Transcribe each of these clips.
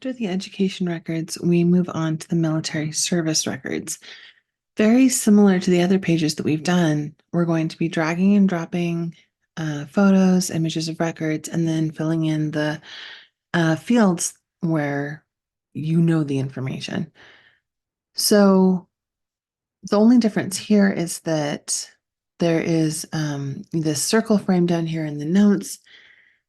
after the education records, we move on to the military service records. Very similar to the other pages that we've done, we're going to be dragging and dropping photos, images of records, and then filling in the fields where you know the information. So the only difference here is that there is this circle frame down here in the notes.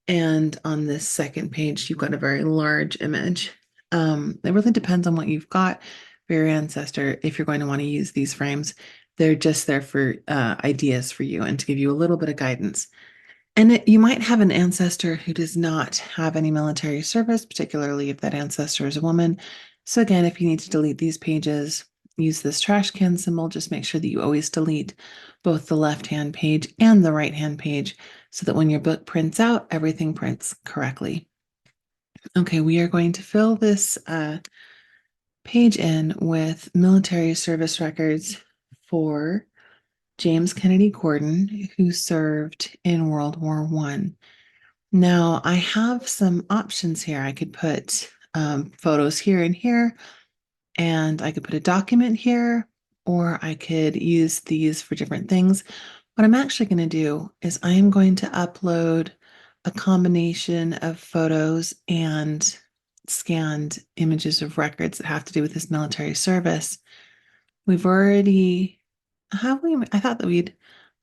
And on this second page, you've got a very large image. It really depends on what you've got for your ancestor if you're going to want to use these frames. They're just there for ideas for you and to give you a little bit of guidance. And you might have an ancestor who does not have any military service, particularly if that ancestor is a woman. So again, if you need to delete these pages, use this trash can symbol. Just make sure that you always delete both the left-hand page and the right-hand page so that when your book prints out, everything prints correctly. Okay, we are going to fill this page in with military service records for James Kennedy Gordon, who served in World War I. Now, I have some options here. I could put photos here and here, and I could put a document here, or I could use these for different things. What I'm actually going to do is I am going to upload a combination of photos and scanned images of records that have to do with this military service. We've already, have we? I thought that we'd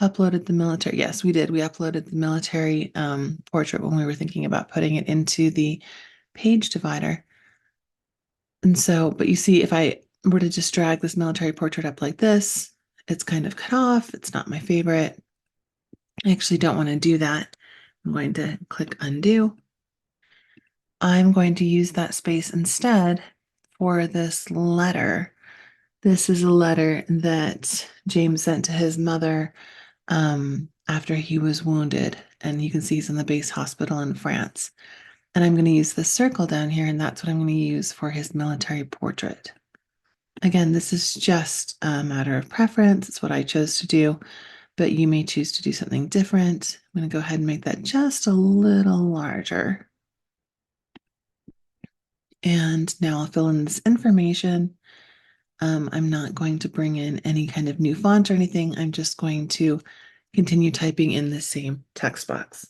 uploaded the military. Yes, we did. We uploaded the military portrait when we were thinking about putting it into the page divider. And so, but you see, if I were to just drag this military portrait up like this, it's kind of cut off. It's not my favorite. I actually don't want to do that. I'm going to click undo. I'm going to use that space instead for this letter. This is a letter that James sent to his mother after he was wounded. And you can see he's in the base hospital in France. And I'm going to use this circle down here, and that's what I'm going to use for his military portrait. Again, this is just a matter of preference. It's what I chose to do, but you may choose to do something different. I'm going to go ahead and make that just a little larger. And now I'll fill in this information. I'm not going to bring in any kind of new font or anything. I'm just going to continue typing in the same text box.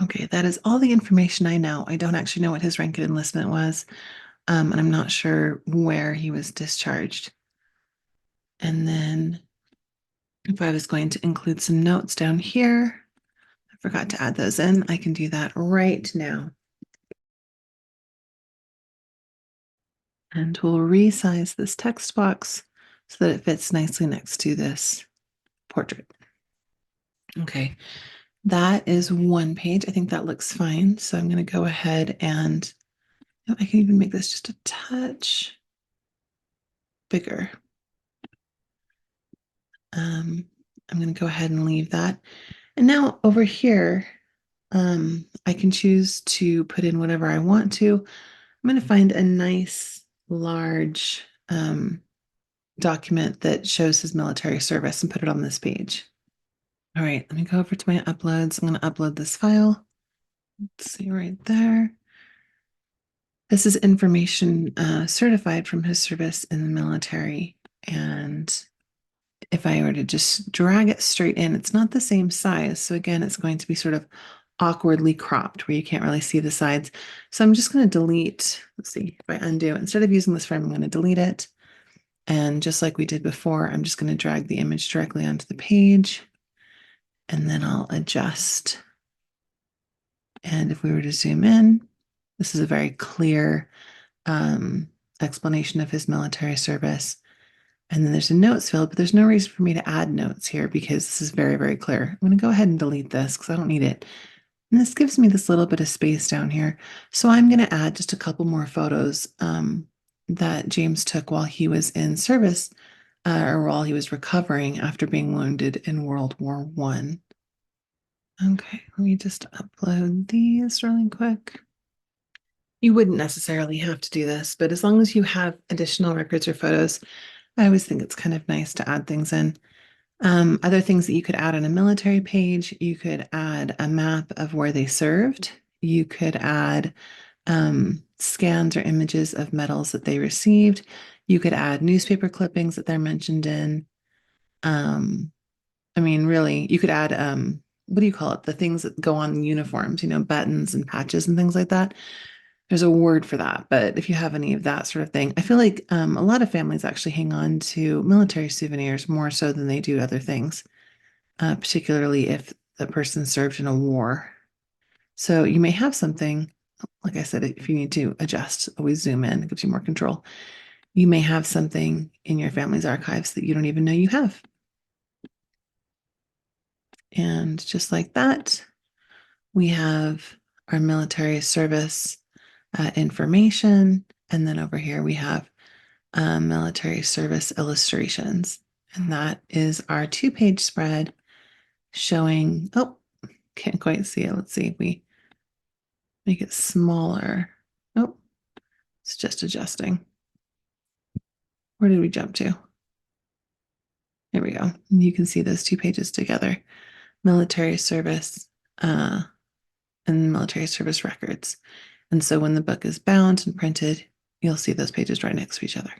Okay, that is all the information I know. I don't actually know what his rank of enlistment was, and I'm not sure where he was discharged. And then if I was going to include some notes down here, I forgot to add those in. I can do that right now. And we'll resize this text box so that it fits nicely next to this portrait. Okay, that is one page. I think that looks fine. So I'm going to go ahead and I can even make this just a touch bigger. I'm going to go ahead and leave that. And now over here, I can choose to put in whatever I want to. I'm going to find a nice large document that shows his military service and put it on this page. All right, let me go over to my uploads. I'm going to upload this file. Let's see right there. This is information certified from his service in the military. And if I were to just drag it straight in, it's not the same size. So again, it's going to be sort of awkwardly cropped where you can't really see the sides. So I'm just going to delete, let's see if I undo, instead of using this frame, I'm going to delete it. And just like we did before, I'm just going to drag the image directly onto the page and then I'll adjust. And if we were to zoom in, this is a very clear explanation of his military service. And then there's a notes field, but there's no reason for me to add notes here because this is very, very clear. I'm going to go ahead and delete this because I don't need it. And this gives me this little bit of space down here. So I'm going to add just a couple more photos that James took while he was in service or while he was recovering after being wounded in World War I. Okay, let me just upload these really quick. You wouldn't necessarily have to do this, but as long as you have additional records or photos, I always think it's kind of nice to add things in. Other things that you could add on a military page, you could add a map of where they served. You could add scans or images of medals that they received. You could add newspaper clippings that they're mentioned in. Um, I mean, really, you could add what do you call it? The things that go on uniforms, buttons and patches and things like that. There's a word for that, but if you have any of that sort of thing, I feel like a lot of families actually hang on to military souvenirs more so than they do other things, particularly if the person served in a war. So you may have something, like I said, if you need to adjust, always zoom in, it gives you more control. You may have something in your family's archives that you don't even know you have. And just like that, we have our military service information. And then over here we have military service illustrations. And that is our 2-page spread showing, oh, can't quite see it. Let's see if we make it smaller. Oh, it's just adjusting. Where did we jump to? There we go. You can see those 2 pages together, military service and military service records. And so when the book is bound and printed, you'll see those pages right next to each other.